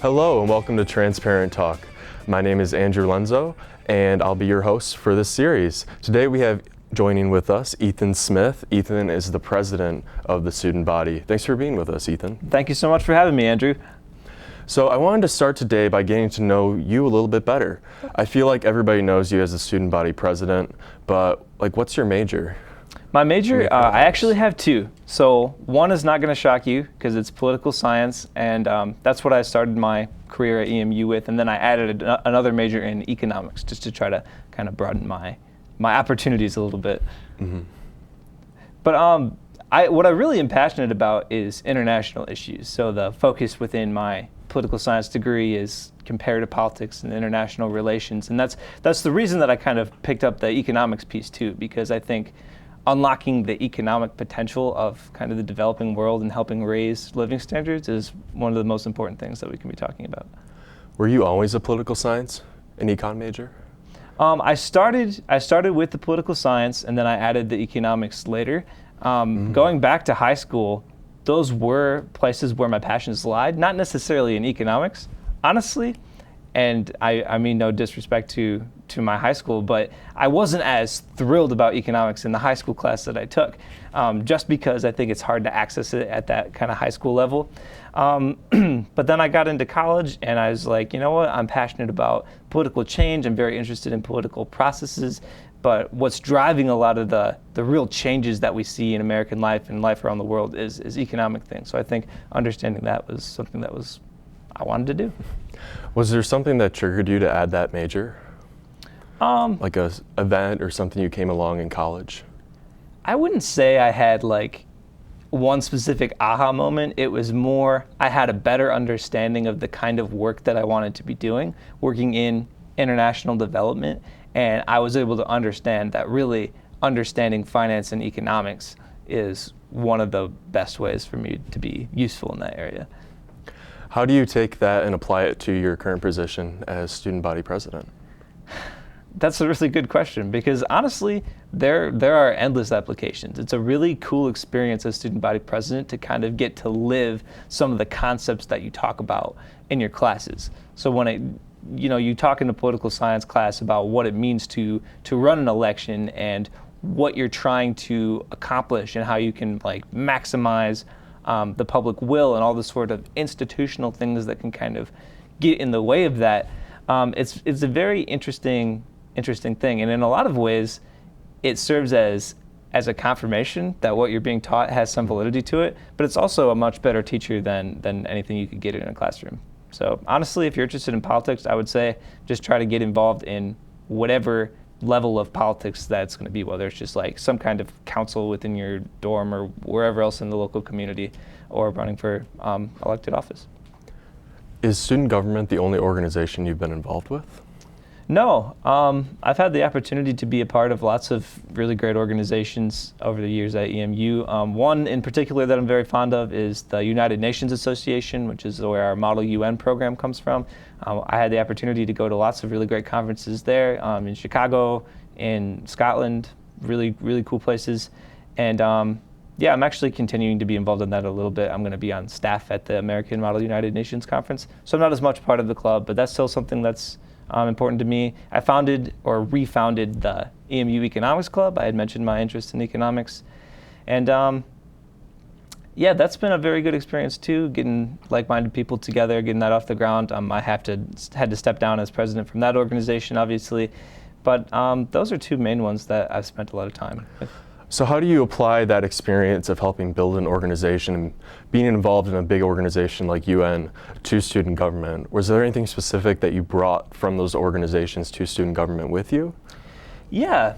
Hello and welcome to Transparent Talk. My name is Andrew Lenzo and I'll be your host for this series. Today we have joining with us Ethan Smith. Ethan is the president of the student body. Thanks for being with us, Ethan. Thank you so much for having me, Andrew. So I wanted to start today by getting to know you a little bit better. I feel like everybody knows you as the student body president, but what's your major? My major, I actually have two. So one is not going to shock you because it's political science, and that's what I started my career at EMU with, and then I added another major in economics just to try to kind of broaden my opportunities a little bit. Mm-hmm. But what I really am passionate about is international issues. So the focus within my political science degree is comparative politics and international relations, and that's the reason that I kind of picked up the economics piece too, because I think unlocking the economic potential of kind of the developing world and helping raise living standards is one of the most important things that we can be talking about. Were you always a political science, an econ major? I started with the political science, and then I added the economics later. Going back to high school, those were places where my passions lied, not necessarily in economics, honestly. And I mean no disrespect to my high school, but I wasn't as thrilled about economics in the high school class that I took, just because I think it's hard to access it at that kind of high school level. But then I got into college and I was like, you know what, I'm passionate about political change, I'm very interested in political processes, but what's driving a lot of the real changes that we see in American life and life around the world is economic things. So I think understanding that was something that I wanted to do. Was there something that triggered you to add that major? Like a event or something you came along in college? I wouldn't say I had one specific aha moment. It was more I had a better understanding of the kind of work that I wanted to be doing, working in international development, and I was able to understand that really understanding finance and economics is one of the best ways for me to be useful in that area. How do you take that and apply it to your current position as student body president? That's a really good question, because honestly, there are endless applications. It's a really cool experience as student body president to kind of get to live some of the concepts that you talk about in your classes. So when you talk in a political science class about what it means to run an election and what you're trying to accomplish and how you can maximize the public will and all the sort of institutional things that can kind of get in the way of that. It's a very interesting thing, and in a lot of ways, it serves as a confirmation that what you're being taught has some validity to it. But it's also a much better teacher than anything you could get in a classroom. So honestly, if you're interested in politics, I would say just try to get involved in whatever level of politics that's going to be, whether it's just some kind of council within your dorm or wherever else in the local community, or running for elected office. Is student government the only organization you've been involved with? No, I've had the opportunity to be a part of lots of really great organizations over the years at EMU. One in particular that I'm very fond of is the United Nations Association, which is where our Model UN program comes from. I had the opportunity to go to lots of really great conferences there, in Chicago, in Scotland, really, really cool places. And yeah, I'm actually continuing to be involved in that a little bit. I'm going to be on staff at the American Model United Nations Conference. So I'm not as much part of the club, but that's still something that's important to me. I founded or refounded the EMU Economics Club. I had mentioned my interest in economics. And yeah, that's been a very good experience too, getting like-minded people together, getting that off the ground. I had to step down as president from that organization, obviously. But those are two main ones that I've spent a lot of time with. So how do you apply that experience of helping build an organization and being involved in a big organization like UN to student government? Was there anything specific that you brought from those organizations to student government with you? Yeah,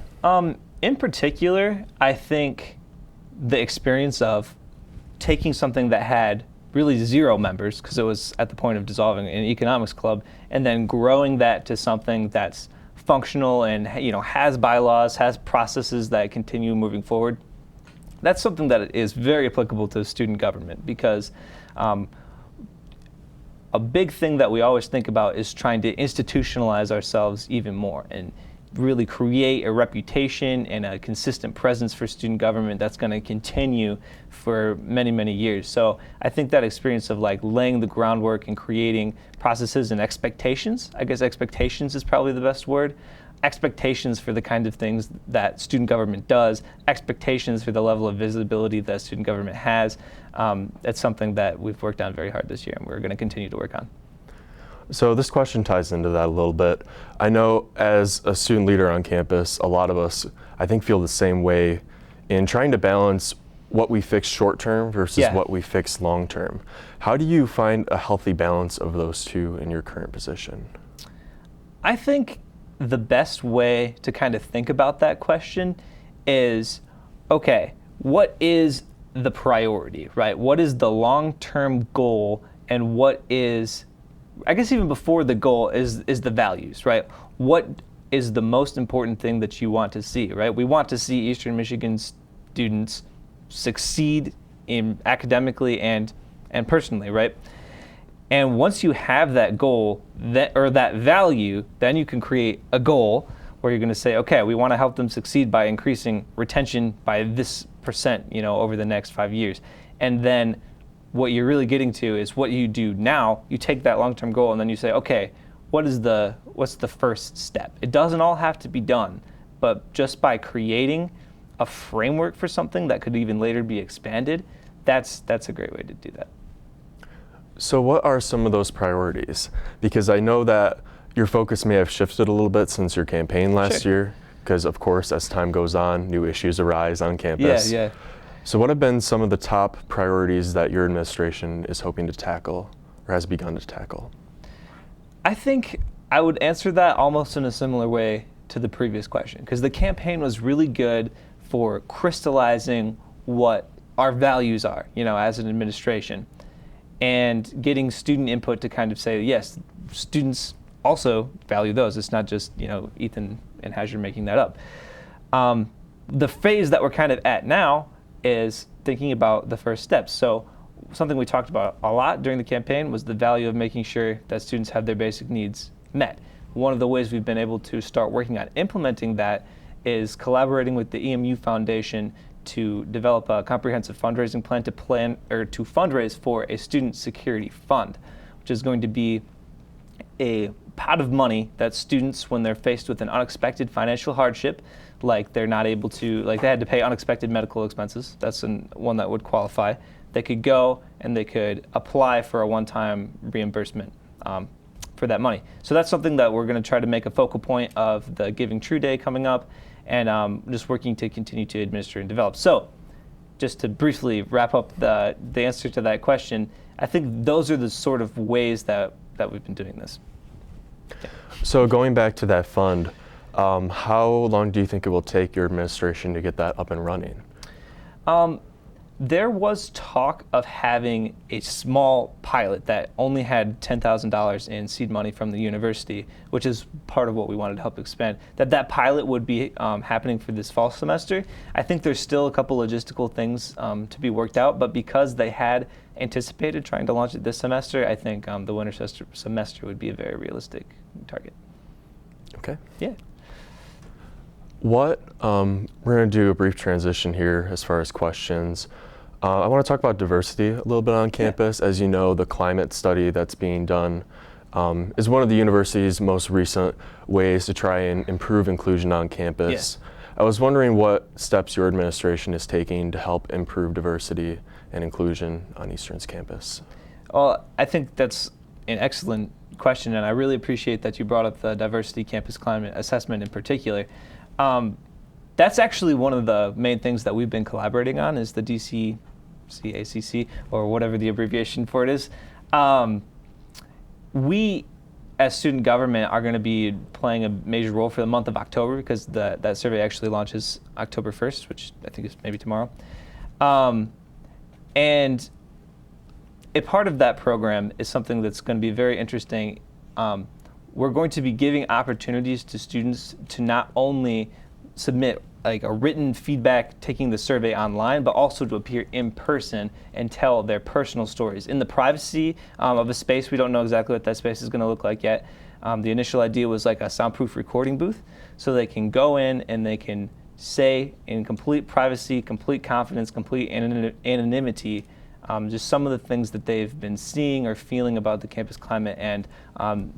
in particular, I think the experience of taking something that had really zero members, because it was at the point of dissolving an economics club, and then growing that to something that's functional and has bylaws, has processes that continue moving forward. That's something that is very applicable to student government, because a big thing that we always think about is trying to institutionalize ourselves even more. And really create a reputation and a consistent presence for student government that's going to continue for many, many years. So I think that experience of like laying the groundwork and creating processes and expectations, I guess expectations is probably the best word, expectations for the kind of things that student government does, expectations for the level of visibility that student government has. It's something that we've worked on very hard this year and we're going to continue to work on. So this question ties into that a little bit. I know as a student leader on campus, a lot of us, I think, feel the same way in trying to balance what we fix short term versus what we fix long term. How do you find a healthy balance of those two in your current position? I think the best way to kind of think about that question is, okay, what is the priority, right? What is the long-term goal, and what is, I guess even before the goal is the values, right? What is the most important thing that you want to see, right? We want to see Eastern Michigan students succeed in academically and personally, right? And once you have that goal, that value, then you can create a goal where you're going to say, okay, we want to help them succeed by increasing retention by this %, over the next 5 years. And then what you're really getting to is what you do now. You take that long-term goal and then you say, okay, what's the first step? It doesn't all have to be done, but just by creating a framework for something that could even later be expanded, that's a great way to do that. So what are some of those priorities? Because I know that your focus may have shifted a little bit since your campaign last year, because of course, as time goes on, new issues arise on campus. Yeah. So what have been some of the top priorities that your administration is hoping to tackle or has begun to tackle? I think I would answer that almost in a similar way to the previous question, because the campaign was really good for crystallizing what our values are, as an administration, and getting student input to kind of say, yes, students also value those. It's not just, Ethan and Hazard making that up. The phase that we're kind of at now is thinking about the first steps. So something we talked about a lot during the campaign was the value of making sure that students have their basic needs met. One of the ways we've been able to start working on implementing that is collaborating with the EMU Foundation to develop a comprehensive fundraising plan to fundraise for a student security fund, which is going to be a pot of money that students, when they're faced with an unexpected financial hardship, like they're not able to, like they had to pay unexpected medical expenses, that's one that would qualify, they could go and they could apply for a one-time reimbursement for that money. So that's something that we're going to try to make a focal point of the Giving True Day coming up, and just working to continue to administer and develop. So just to briefly wrap up the answer to that question, I think those are the sort of ways that we've been doing this. Yeah. So going back to that fund, how long do you think it will take your administration to get that up and running? There was talk of having a small pilot that only had $10,000 in seed money from the university, which is part of what we wanted to help expand. That pilot would be happening for this fall semester. I think there's still a couple logistical things to be worked out, but because they had anticipated trying to launch it this semester, I think the winter semester would be a very realistic target. Okay. Yeah. We're going to do a brief transition here as far as questions. I want to talk about diversity a little bit on campus. As you know, the climate study that's being done is one of the university's most recent ways to try and improve inclusion on campus. I was wondering what steps your administration is taking to help improve diversity and inclusion on Eastern's campus. Well, I think that's an excellent question, and I really appreciate that you brought up the diversity campus climate assessment in particular. That's actually one of the main things that we've been collaborating on is the DCCACC, or whatever the abbreviation for it is. We, as student government, are going to be playing a major role for the month of October, because that survey actually launches October 1st, which I think is maybe tomorrow. And a part of that program is something that's going to be very interesting. We're going to be giving opportunities to students to not only submit like a written feedback taking the survey online, but also to appear in person and tell their personal stories in the privacy of a space. We don't know exactly what that space is going to look like yet, The initial idea was like a soundproof recording booth, so they can go in and they can say in complete privacy, complete confidence, complete anonymity, just some of the things that they've been seeing or feeling about the campus climate. And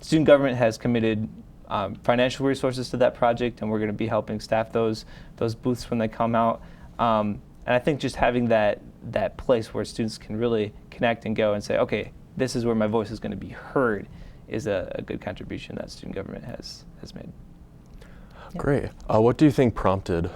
student government has committed financial resources to that project, and we're going to be helping staff those booths when they come out. And I think just having that place where students can really connect and go and say, okay, this is where my voice is going to be heard, is a good contribution that student government has made. Yeah. Great. What do you think prompted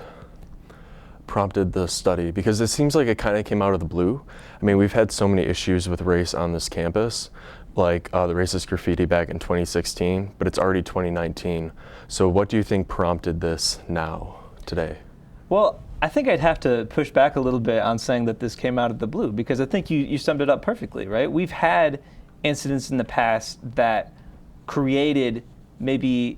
the study? Because it seems like it kind of came out of the blue. I mean, we've had so many issues with race on this campus, like the racist graffiti back in 2016, but it's already 2019. So what do you think prompted this now, today? Well, I think I'd have to push back a little bit on saying that this came out of the blue, because I think you summed it up perfectly, right? We've had incidents in the past that created maybe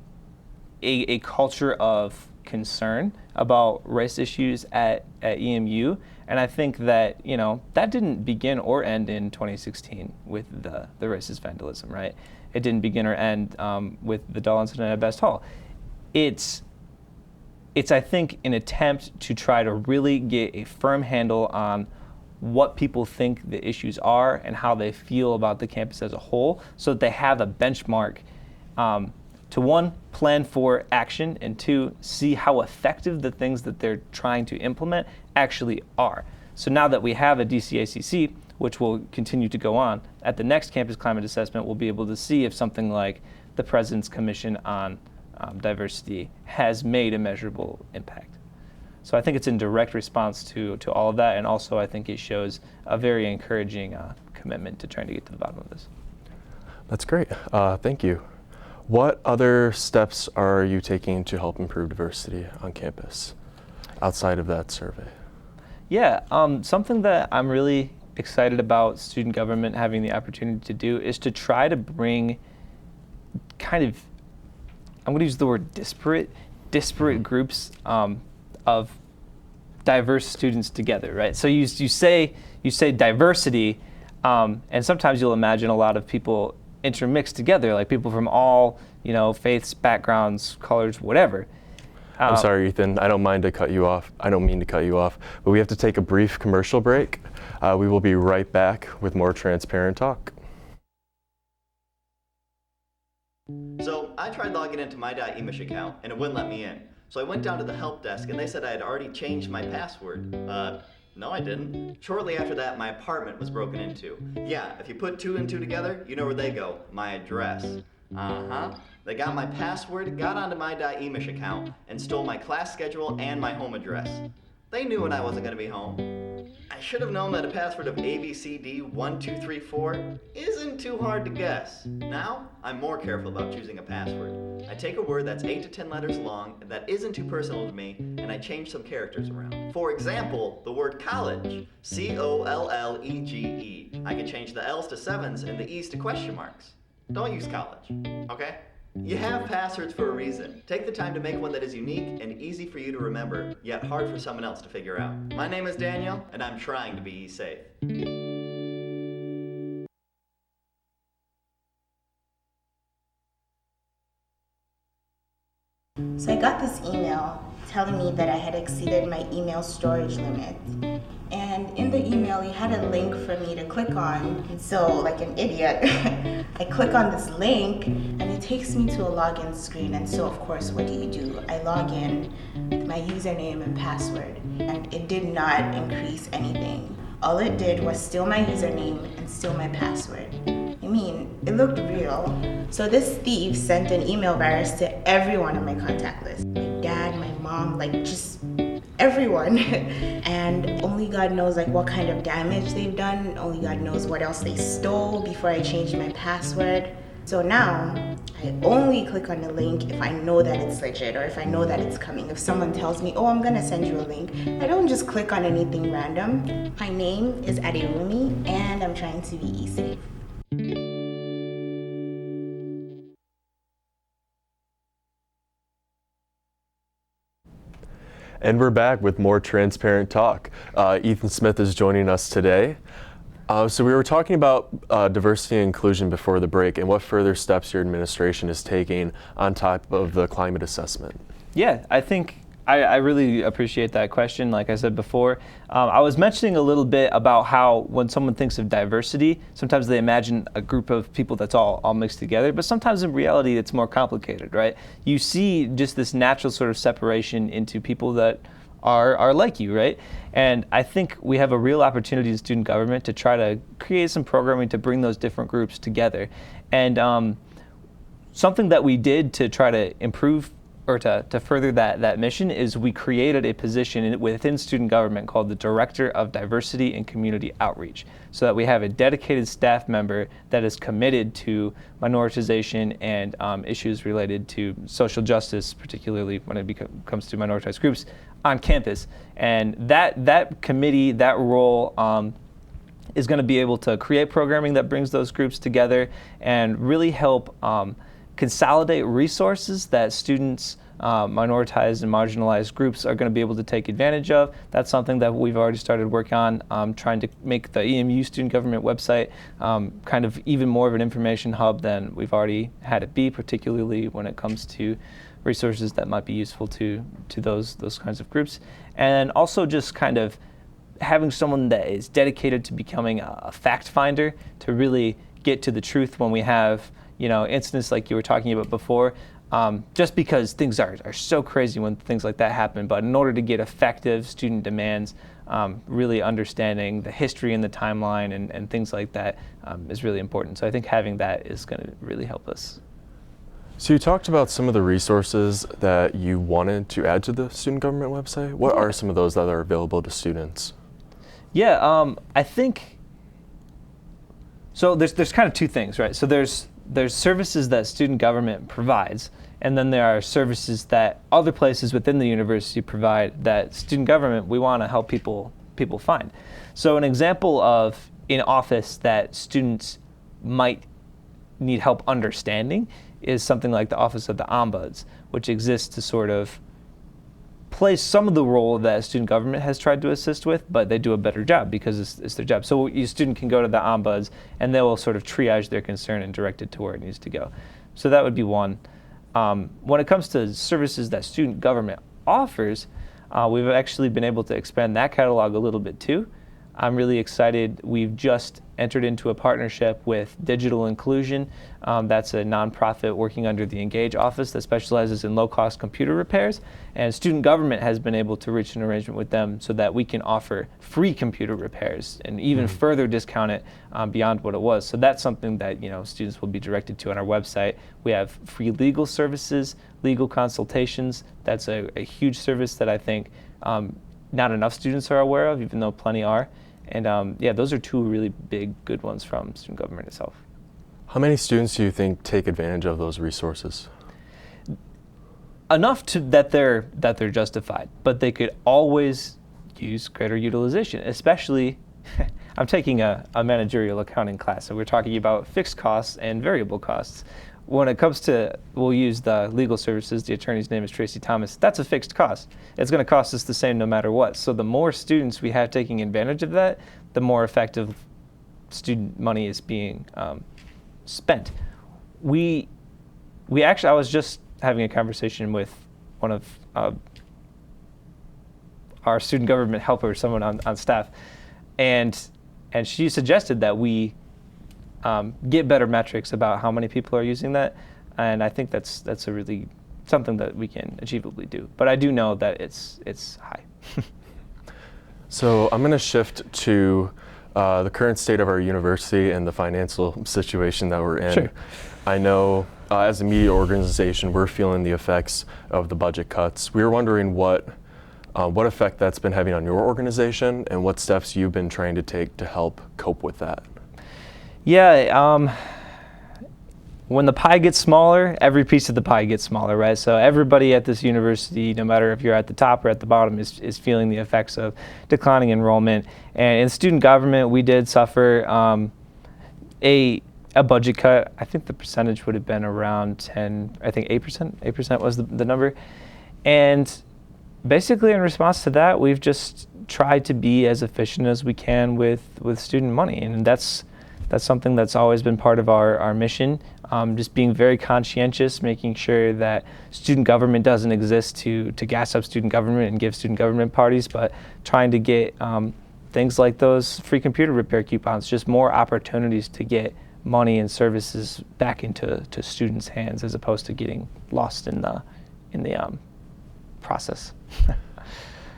a culture of concern about race issues at EMU, and I think that that didn't begin or end in 2016 with the racist vandalism, right? It didn't begin or end with the doll incident at Best Hall. It's I think an attempt to try to really get a firm handle on what people think the issues are and how they feel about the campus as a whole, so that they have a benchmark to, one, plan for action, and two, see how effective the things that they're trying to implement actually are. So now that we have a DCACC, which will continue to go on, at the next campus climate assessment, we'll be able to see if something like the President's Commission on Diversity has made a measurable impact. So I think it's in direct response to all of that, and also I think it shows a very encouraging commitment to trying to get to the bottom of this. That's great. Thank you. What other steps are you taking to help improve diversity on campus outside of that survey? Yeah, something that I'm really excited about student government having the opportunity to do is to try to bring kind of, I'm going to use the word disparate groups of diverse students together, right? So you say diversity, and sometimes you'll imagine a lot of people intermixed together, like people from all faiths, backgrounds, colors, whatever. I'm sorry, Ethan. I don't mean to cut you off, but we have to take a brief commercial break. We will be right back with more Transparent Talk. So I tried logging into my .emish account and it wouldn't let me in. So I went down to the help desk and they said I had already changed my password. No, I didn't. Shortly after that, my apartment was broken into. Yeah, if you put two and two together, you know where they go. My address. They got my password, got onto my .emish account, and stole my class schedule and my home address. They knew when I wasn't going to be home. I should have known that a password of ABCD1234 isn't too hard to guess. Now, I'm more careful about choosing a password. I take a word that's 8 to 10 letters long and that isn't too personal to me, and I change some characters around. For example, the word college, COLLEGE. I can change the L's to 7s and the E's to question marks. Don't use college, okay? You have passwords for a reason. Take the time to make one that is unique and easy for you to remember, yet hard for someone else to figure out. My name is Daniel, and I'm trying to be safe. So I got this email telling me that I had exceeded my email storage limit. And in the email, it had a link for me to click on. And so, like an idiot, I click on this link and it takes me to a login screen. And so, of course, what do? I log in with my username and password, and it did not increase anything. All it did was steal my username and steal my password. I mean, it looked real. So this thief sent an email virus to everyone on my contact list. My dad, my mom, just everyone. And only God knows what kind of damage they've done. Only God knows what else they stole before I changed my password. So now I only click on the link if I know that it's legit or if I know that it's coming. If someone tells me, oh, I'm gonna send you a link, I don't just click on anything random. My name is Adirumi and I'm trying to be safe. And we're back with more Transparent Talk. Ethan Smith is joining us today. So we were talking about diversity and inclusion before the break, and what further steps your administration is taking on top of the climate assessment. Yeah, I think I really appreciate that question. Like I said before, I was mentioning a little bit about how when someone thinks of diversity, sometimes they imagine a group of people that's all mixed together, but sometimes in reality it's more complicated, right? You see just this natural sort of separation into people that are like you, right? And I think we have a real opportunity in student government to try to create some programming to bring those different groups together. And something that we did to try to improve or to further that mission is we created a position within student government called the Director of Diversity and Community Outreach, so that we have a dedicated staff member that is committed to minoritization and issues related to social justice, particularly when it comes to minoritized groups on campus. And that committee, that role, is going to be able to create programming that brings those groups together and really help consolidate resources that students, minoritized and marginalized groups are going to be able to take advantage of. That's something that we've already started working on, trying to make the EMU student government website kind of even more of an information hub than we've already had it be, particularly when it comes to resources that might be useful to those kinds of groups. And also just kind of having someone that is dedicated to becoming a fact finder to really get to the truth when we have incidents like you were talking about before, just because things are so crazy when things like that happen. But in order to get effective student demands, really understanding the history and the timeline and things like that is really important. So I think having that is going to really help us. So you talked about some of the resources that you wanted to add to the student government website. What are some of those that are available to students? Yeah, I think, so there's kind of two things, right? So there's services that student government provides, and then there are services that other places within the university provide that student government, we want to help people find. So an example of an office that students might need help understanding is something like the Office of the Ombuds, which exists to sort of play some of the role that student government has tried to assist with, but they do a better job because it's their job. So your student can go to the Ombuds and they will sort of triage their concern and direct it to where it needs to go. So that would be one. When it comes to services that student government offers, we've actually been able to expand that catalog a little bit too. I'm really excited. We've just entered into a partnership with Digital Inclusion. That's a nonprofit working under the Engage office that specializes in low-cost computer repairs. And student government has been able to reach an arrangement with them so that we can offer free computer repairs and even further discount it beyond what it was. So that's something that students will be directed to on our website. We have free legal services, legal consultations. That's a huge service that I think not enough students are aware of, even though plenty are. And yeah, those are two really big, good ones from student government itself. How many students do you think take advantage of those resources? Enough that they're justified, but they could always use greater utilization, especially I'm taking a managerial accounting class, so we're talking about fixed costs and variable costs. When it comes to, we'll use the legal services, the attorney's name is Tracy Thomas, that's a fixed cost. It's going to cost us the same no matter what. So the more students we have taking advantage of that, the more effective student money is being spent. We actually, I was just having a conversation with one of our student government helpers, someone on staff, and she suggested that we get better metrics about how many people are using that, and I think that's a really something that we can achievably do. But I do know that it's high. So I'm going to shift to the current state of our university and the financial situation that we're in. Sure. I know as a media organization, we're feeling the effects of the budget cuts. We were wondering what effect that's been having on your organization and what steps you've been trying to take to help cope with that. Yeah, when the pie gets smaller, every piece of the pie gets smaller, right? So everybody at this university, no matter if you're at the top or at the bottom, is feeling the effects of declining enrollment. And in student government, we did suffer a budget cut. I think the percentage would have been around 8%. 8% was the number. And Basically, in response to that, we've just tried to be as efficient as we can with student money, and that's something that's always been part of our mission. Just being very conscientious, making sure that student government doesn't exist to gas up student government and give student government parties, but trying to get things like those free computer repair coupons, just more opportunities to get money and services back into students' hands as opposed to getting lost in the process.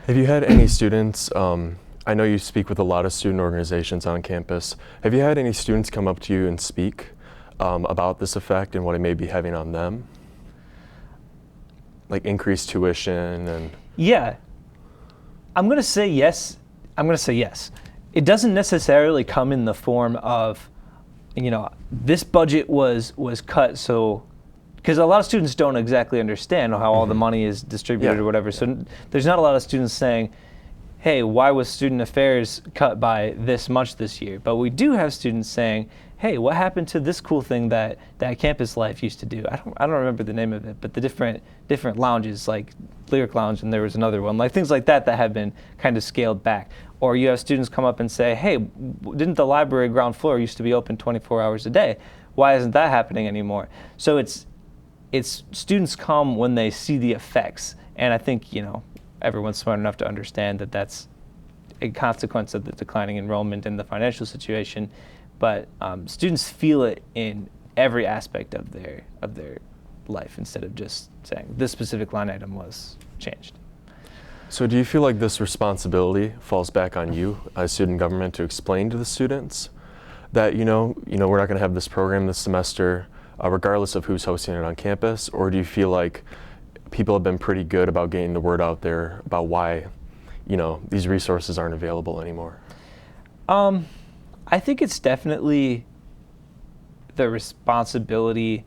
Have you had any students, I know you speak with a lot of student organizations on campus, have you had any students come up to you and speak about this effect and what it may be having on them? Like increased tuition and... Yeah, I'm gonna say yes. It doesn't necessarily come in the form of, this budget was cut so, because a lot of students don't exactly understand how all the money is distributed or whatever. So there's not a lot of students saying, hey, why was student affairs cut by this much this year? But we do have students saying, hey, what happened to this cool thing that Campus Life used to do? I don't remember the name of it, but the different lounges, like Lyric Lounge, and there was another one, like things like that have been kind of scaled back. Or you have students come up and say, hey, didn't the library ground floor used to be open 24 hours a day? Why isn't that happening anymore? So it's students come when they see the effects, and I think everyone's smart enough to understand that that's a consequence of the declining enrollment and the financial situation. But students feel it in every aspect of their life instead of just saying this specific line item was changed. So do you feel like this responsibility falls back on you as student government to explain to the students that we're not going to have this program this semester, regardless of who's hosting it on campus? Or do you feel like people have been pretty good about getting the word out there about why these resources aren't available anymore? I think it's definitely the responsibility.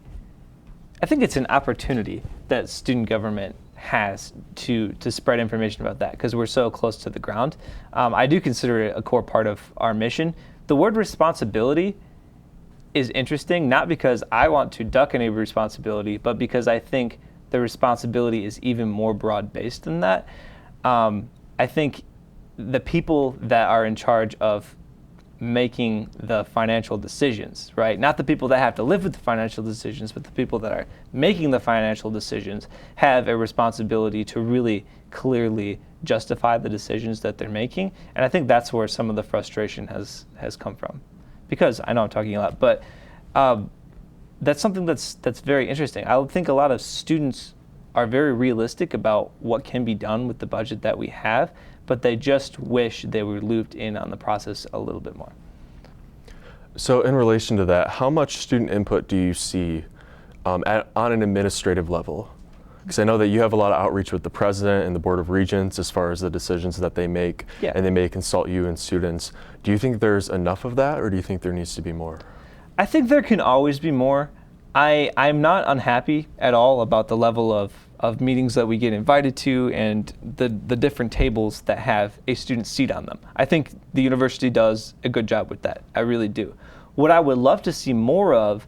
I think it's an opportunity that student government has to spread information about that because we're so close to the ground. I do consider it a core part of our mission. The word responsibility is interesting, not because I want to duck any responsibility, but because I think the responsibility is even more broad-based than that. I think the people that are in charge of making the financial decisions, right? Not the people that have to live with the financial decisions, but the people that are making the financial decisions have a responsibility to really clearly justify the decisions that they're making. And I think that's where some of the frustration has come from. Because I know I'm talking a lot, but that's something that's very interesting. I think a lot of students are very realistic about what can be done with the budget that we have, but they just wish they were looped in on the process a little bit more. So in relation to that, how much student input do you see on an administrative level? Because I know that you have a lot of outreach with the president and the Board of Regents as far as the decisions that they make, and they may consult you and students. Do you think there's enough of that, or do you think there needs to be more? I think there can always be more. I'm not unhappy at all about the level of meetings that we get invited to and the different tables that have a student seat on them. I think the university does a good job with that. I really do. What I would love to see more of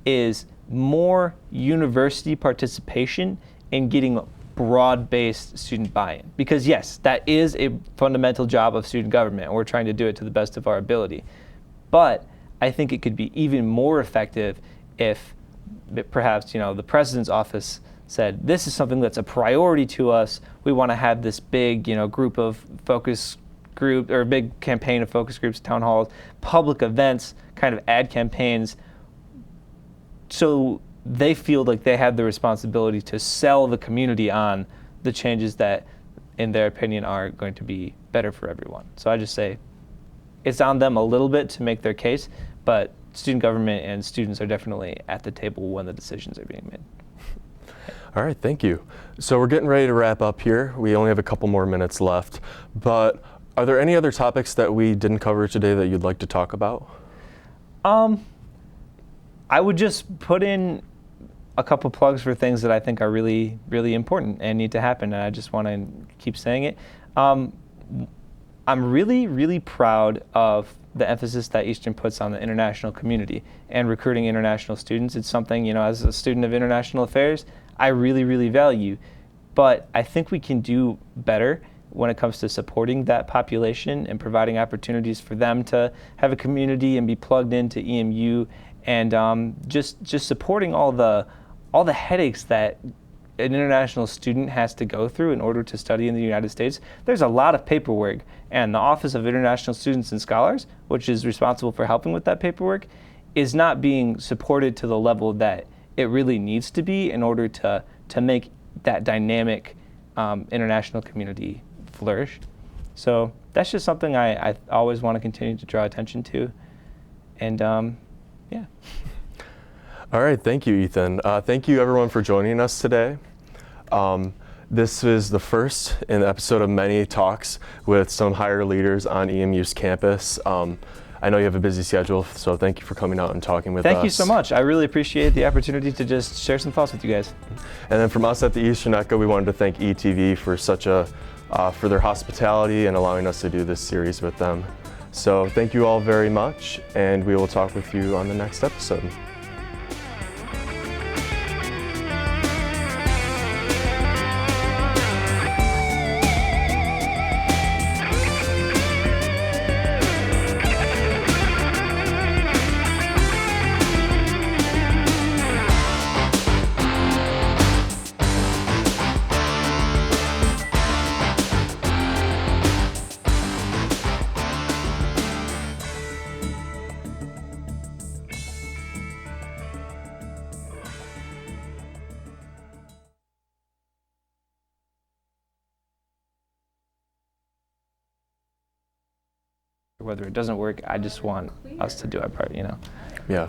is more university participation in getting broad-based student buy-in. Because yes, that is a fundamental job of student government, and we're trying to do it to the best of our ability. But I think it could be even more effective if perhaps the president's office said, this is something that's a priority to us. We want to have this big, group of focus group or a big campaign of focus groups, town halls, public events, kind of ad campaigns. So they feel like they have the responsibility to sell the community on the changes that, in their opinion, are going to be better for everyone. So I just say it's on them a little bit to make their case, but student government and students are definitely at the table when the decisions are being made. All right, thank you. So we're getting ready to wrap up here. We only have a couple more minutes left, but are there any other topics that we didn't cover today that you'd like to talk about? I would just put in a couple plugs for things that I think are really, really important and need to happen, and I just want to keep saying it. I'm really, really proud of the emphasis that Eastern puts on the international community and recruiting international students. It's something, as a student of international affairs, I really, really value. but I think we can do better when it comes to supporting that population and providing opportunities for them to have a community and be plugged into EMU, and just supporting all the headaches that an international student has to go through in order to study in the United States. There's a lot of paperwork, and the Office of International Students and Scholars, which is responsible for helping with that paperwork, is not being supported to the level that it really needs to be in order to make that dynamic international community flourish. So that's just something I always want to continue to draw attention to. And yeah. All right, thank you, Ethan. Thank you, everyone, for joining us today. This is the first in the episode of many talks with some higher leaders on EMU's campus. I know you have a busy schedule, so thank you for coming out and talking with us. Thank you so much. I really appreciate the opportunity to just share some thoughts with you guys. And then from us at the Eastern Echo, we wanted to thank ETV for for their hospitality and allowing us to do this series with them. So thank you all very much, and we will talk with you on the next episode. Whether it doesn't work, I just want us to do our part, you know? Yeah.